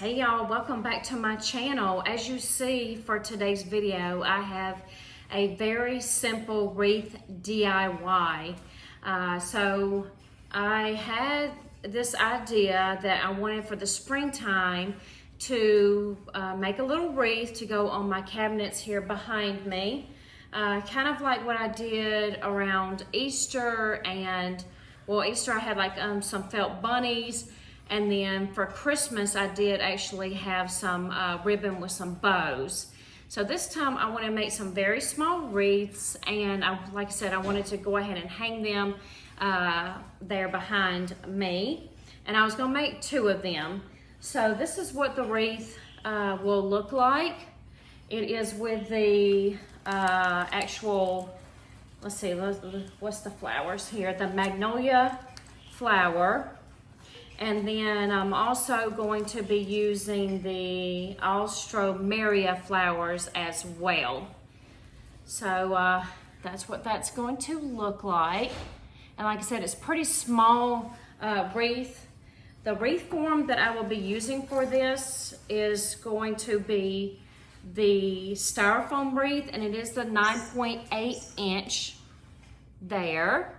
Hey y'all, welcome back to my channel. As you see for today's video, I have a very simple wreath DIY. So I had this idea that I wanted for the springtime to make a little wreath to go on my cabinets here behind me. Kind of like what I did around Easter and, well, Easter I had like some felt bunnies. And then for Christmas, I did actually have some ribbon with some bows. So this time I want to make some very small wreaths, and like I said, I wanted to go ahead and hang them there behind me. And I was going to make 2 of them. So this is what the wreath will look like. It is with the actual, let's see, what's the flowers here? The Magnolia flower. And then I'm also going to be using the Alstroemeria flowers as well. So that's what that's going to look like. And like I said, it's pretty small wreath. The wreath form that I will be using for this is going to be the styrofoam wreath, and it is the 9.8 inch there.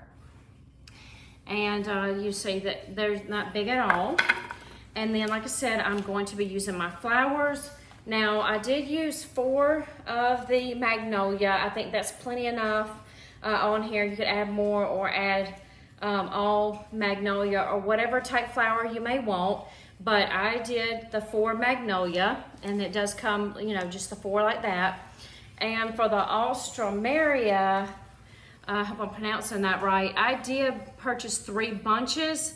And you see that they're not big at all. And then, like I said, I'm going to be using my flowers. Now, I did use 4 of the Magnolia. I think that's plenty enough on here. You could add more or add all Magnolia or whatever type flower you may want. But I did the 4 Magnolia, and it does come, you know, just the 4 like that. And for the Alstroemeria, I hope I'm pronouncing that right, I did purchase 3 bunches.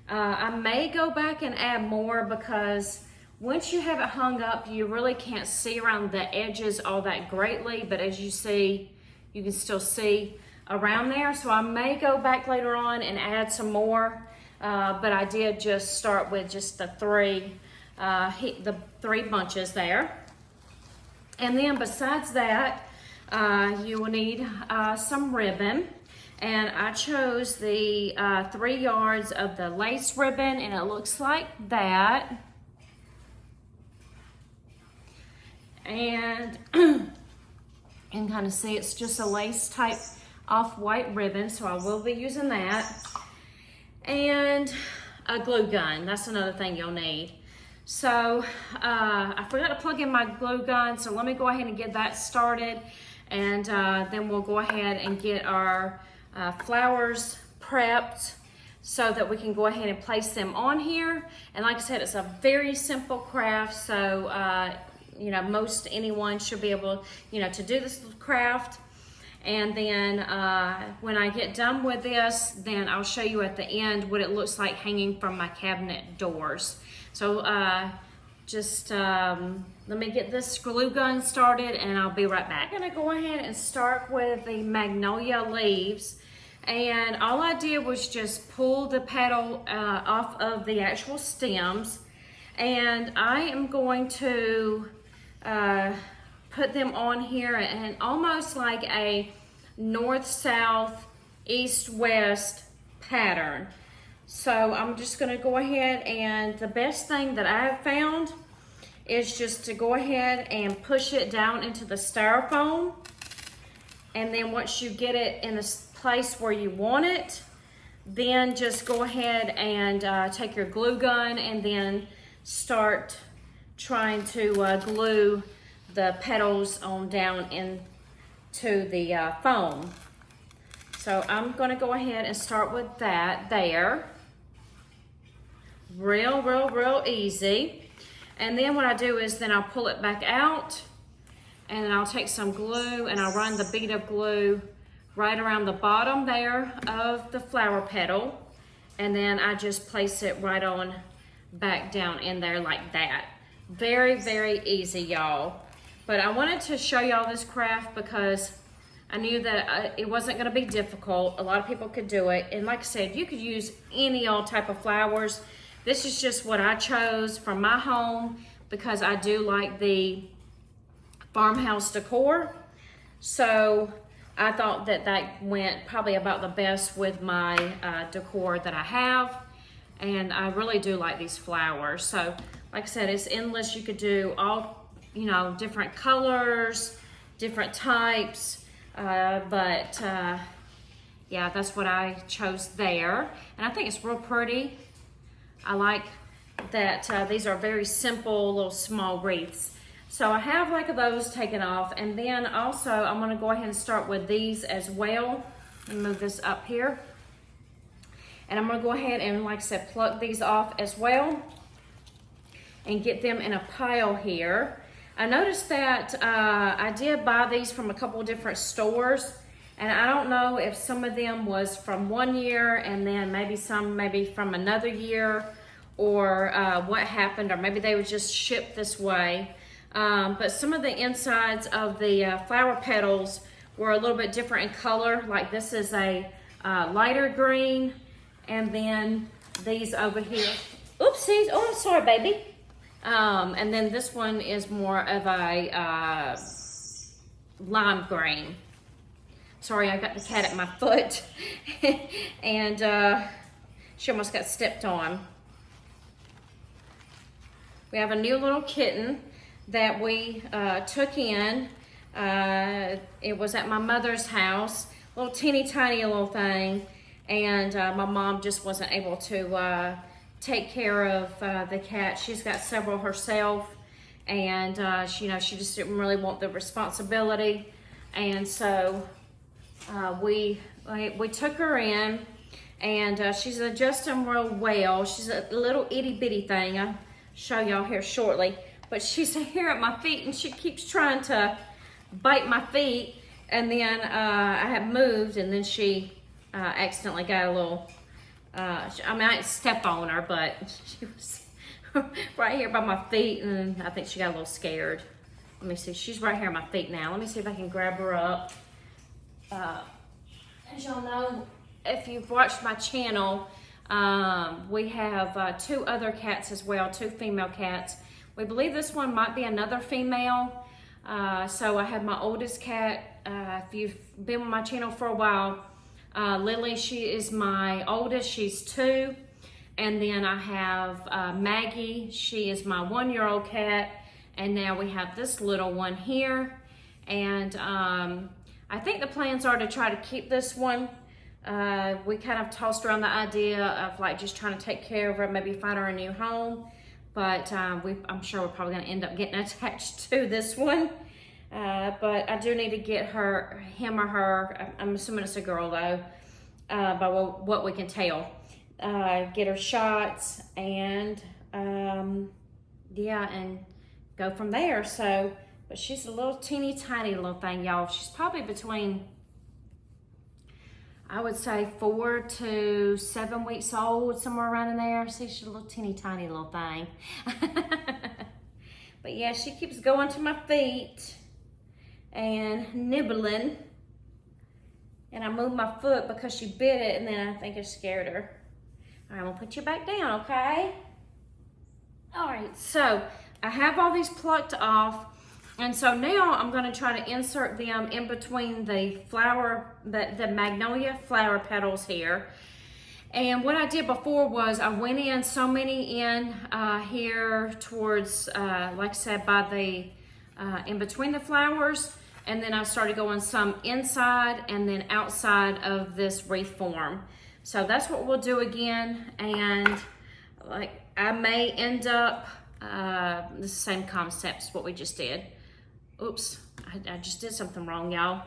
I may go back and add more because once you have it hung up, you really can't see around the edges all that greatly, but as you see, you can still see around there. So I may go back later on and add some more, but I did just start with just the 3 bunches there. And then besides that, you will need some ribbon, and I chose the 3 yards of the lace ribbon, and it looks like that. And you can kind of see it's just a lace type off-white ribbon, so I will be using that. And a glue gun, that's another thing you'll need. So I forgot to plug in my glue gun, so let me go ahead and get that started. And then we'll go ahead and get our flowers prepped so that we can go ahead and place them on here. And like I said, it's a very simple craft, so you know, most anyone should be able, you know, to do this craft. And then when I get done with this, then I'll show you at the end what it looks like hanging from my cabinet doors. So let me get this glue gun started, and I'll be right back. I'm gonna go ahead and start with the Magnolia leaves. And all I did was just pull the petal off of the actual stems. And I am going to put them on here and almost like a north-south, east-west pattern. So I'm just gonna go ahead, and the best thing that I have found is just to go ahead and push it down into the styrofoam. And then once you get it in a place where you want it, then just go ahead and take your glue gun and then start trying to glue the petals on down into the foam. So I'm gonna go ahead and start with that there. Real easy. And then what I do is then I'll pull it back out, and then I'll take some glue and I'll run the bead of glue right around the bottom there of the flower petal. And then I just place it right on back down in there like that. Very easy, y'all. But I wanted to show y'all this craft because I knew that it wasn't gonna be difficult. A lot of people could do it. And like I said, you could use any old type of flowers. This is just what I chose from my home because I do like the farmhouse decor. So I thought that that went probably about the best with my decor that I have. And I really do like these flowers. So like I said, it's endless. You could do all, you know, different colors, different types, yeah, that's what I chose there. And I think it's real pretty. I like that these are very simple little small wreaths. So I have like those taken off, and then also I'm gonna go ahead and start with these as well. And move this up here. And I'm gonna go ahead and, like I said, pluck these off as well and get them in a pile here. I noticed that I did buy these from a couple of different stores, and I don't know if some of them was from one year and then maybe some maybe from another year, or what happened, or maybe they were just shipped this way. But some of the insides of the flower petals were a little bit different in color. Like this is a lighter green, and then these over here, oopsies, oh, I'm sorry, baby. And then this one is more of a lime green. Sorry, I got the cat at my foot, and she almost got stepped on. We have a new little kitten that we took in. It was at my mother's house, little teeny tiny little thing, and my mom just wasn't able to take care of the cat. She's got several herself, and she, you know, she just didn't really want the responsibility, and so we took her in, and she's adjusting real well. She's a little itty bitty thing. I'll show y'all here shortly, but she's here at my feet, and she keeps trying to bite my feet, and then I had moved, and then she accidentally got a little, I mean, I didn't step on her, but she was right here by my feet, and I think she got a little scared. Let me see, she's right here at my feet now. Let me see if I can grab her up. As y'all know, if you've watched my channel, we have 2 other cats as well, 2 female cats. We believe this one might be another female. So I have my oldest cat. If you've been on my channel for a while, Lily, she is my oldest, she's 2. And then I have Maggie, she is my 1-year-old cat. And now we have this little one here. And I think the plans are to try to keep this one. We kind of tossed around the idea of like just trying to take care of her, maybe find her a new home. But I'm sure we're probably gonna end up getting attached to this one. But I do need to get him or her, I'm assuming it's a girl though, by what we can tell. Get her shots, and yeah, and go from there. So, but she's a little teeny tiny little thing, y'all. She's probably between, I would say, 4 to 7 weeks old, somewhere around in there. See, she's a little teeny tiny little thing. But yeah, she keeps going to my feet and nibbling. And I moved my foot because she bit it, and then I think it scared her. All right, I'm gonna put you back down, okay? All right, so I have all these plucked off. And so now I'm going to try to insert them in between the the Magnolia flower petals here. And what I did before was I went in so many in here towards, like I said, by the, in between the flowers. And then I started going some inside and then outside of this wreath form. So that's what we'll do again. And like I may end up, the same concepts, what we just did. Oops, I just did something wrong, y'all.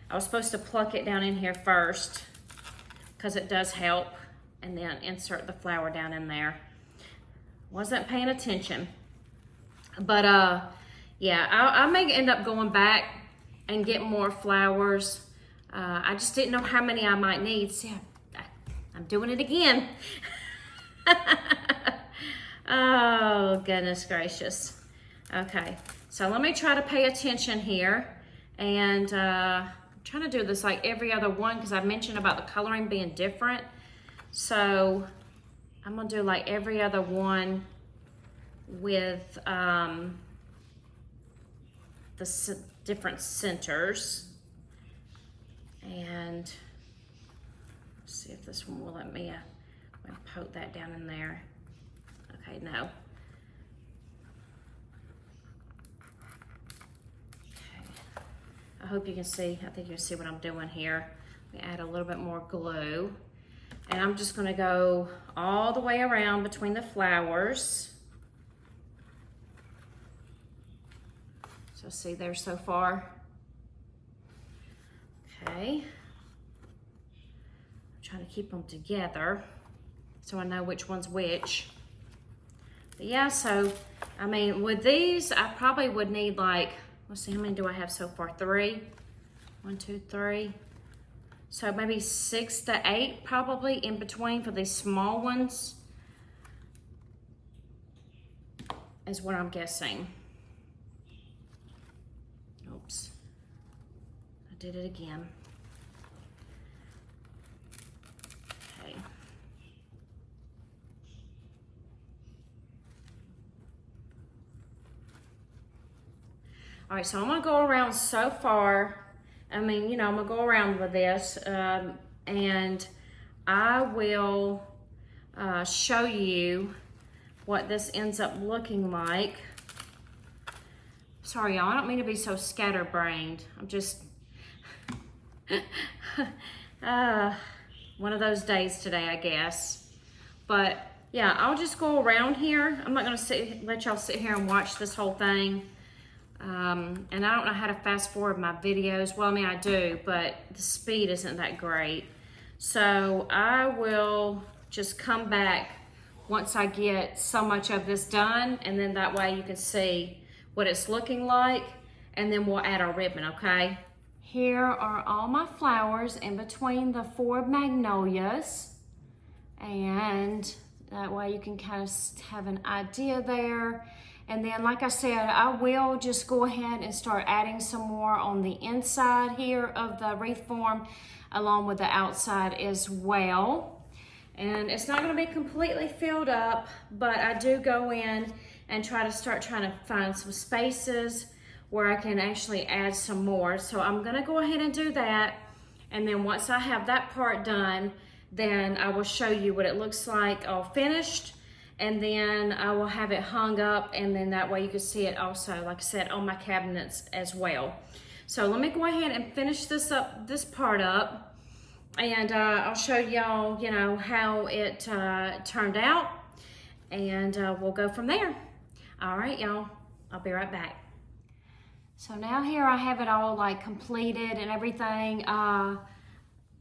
I was supposed to pluck it down in here first because it does help, and then insert the flower down in there. Wasn't paying attention. But yeah, I may end up going back and get more flowers. I just didn't know how many I might need. See, I'm doing it again. Oh, goodness gracious. Okay, so let me try to pay attention here. And I'm trying to do this like every other one because I mentioned about the coloring being different. So I'm gonna do like every other one with the different centers. And let's see if this one will let me poke that down in there. Okay, no. hope you can see. I think you can see what I'm doing here. We add a little bit more glue. And I'm just gonna go all the way around between the flowers. So see there so far. Okay. I'm trying to keep them together so I know which one's which. But yeah, so, I mean, with these, I probably would need like, let's see, how many do I have so far? 3? 1, 2, 3. So maybe 6 to 8 probably in between for these small ones is what I'm guessing. Oops, I did it again. Okay. All right, so I'm gonna go around so far. I mean, you know, I'm gonna go around with this and I will show you what this ends up looking like. Sorry, y'all, I don't mean to be so scatterbrained. I'm just one of those days today, I guess. But yeah, I'll just go around here. I'm not gonna let y'all sit here and watch this whole thing. And I don't know how to fast forward my videos. Well, I mean, I do, but the speed isn't that great. So I will just come back once I get so much of this done, and then that way you can see what it's looking like, and then we'll add our ribbon, okay? Here are all my flowers in between the 4 magnolias, and that way you can kind of have an idea there. And then, like I said, I will just go ahead and start adding some more on the inside here of the wreath form, along with the outside as well. And it's not gonna be completely filled up, but I do go in and trying to find some spaces where I can actually add some more. So I'm gonna go ahead and do that. And then once I have that part done, then I will show you what it looks like all finished. And then I will have it hung up, and then that way you can see it also, like I said, on my cabinets as well. So let me go ahead and finish this part up, and I'll show y'all, you know, how it turned out, and we'll go from there. All right, y'all, I'll be right back. So now here I have it all like completed and everything.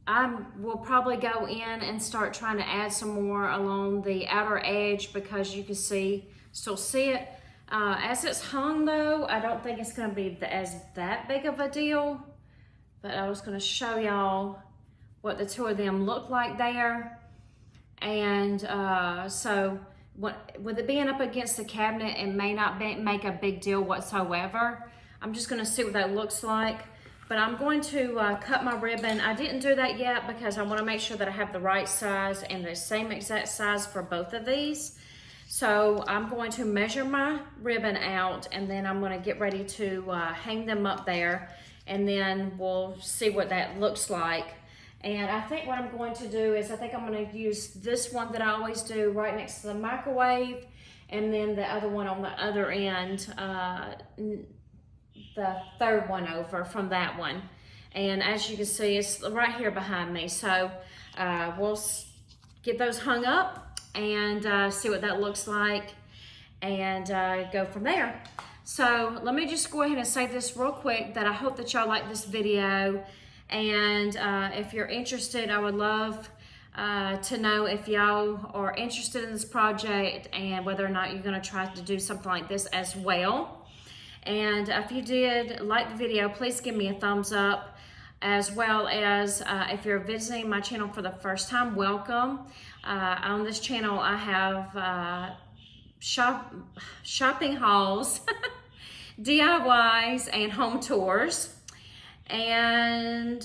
I will probably go in and start trying to add some more along the outer edge, because you can still see it. As it's hung though, I don't think it's gonna be that big of a deal, but I was gonna show y'all what the two of them look like there. And so with it being up against the cabinet, it may not make a big deal whatsoever. I'm just gonna see what that looks like. But I'm going to cut my ribbon. I didn't do that yet because I want to make sure that I have the right size and the same exact size for both of these. So I'm going to measure my ribbon out, and then I'm going to get ready to hang them up there, and then we'll see what that looks like. And I think what I'm going to do is, I think I'm going to use this one that I always do right next to the microwave, and then the other one on the other end, the third one over from that one. And as you can see, it's right here behind me. So we'll get those hung up and see what that looks like, and go from there. So let me just go ahead and say this real quick, that I hope that y'all like this video. And if you're interested, I would love to know if y'all are interested in this project, and whether or not you're gonna try to do something like this as well. And if you did like the video, please give me a thumbs up, as well as if you're visiting my channel for the first time, welcome. On this channel, I have shopping hauls, DIYs, and home tours. And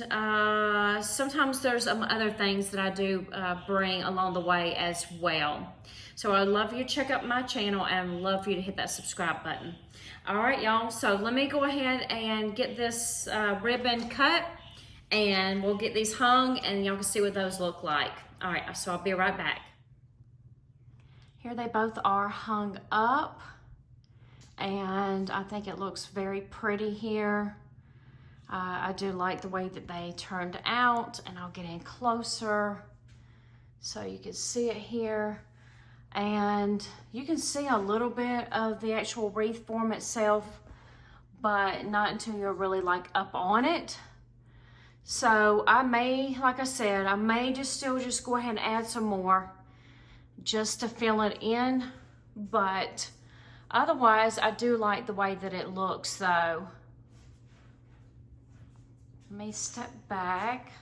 sometimes there's some other things that I do bring along the way as well. So I'd love you to check out my channel, and I'd love for you to hit that subscribe button. All right, y'all, so let me go ahead and get this ribbon cut, and we'll get these hung, and y'all can see what those look like. All right, so I'll be right back. Here they both are hung up, and I think it looks very pretty here. I do like the way that they turned out, and I'll get in closer so you can see it here. And you can see a little bit of the actual wreath form itself, but not until you're really like up on it. So I may, like I said, I may just go ahead and add some more just to fill it in, but otherwise I do like the way that it looks though. Let me step back.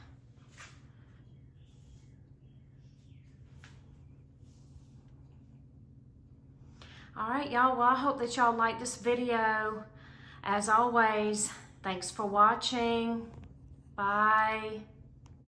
All right, y'all, well, I hope that y'all like this video. As always, thanks for watching. Bye.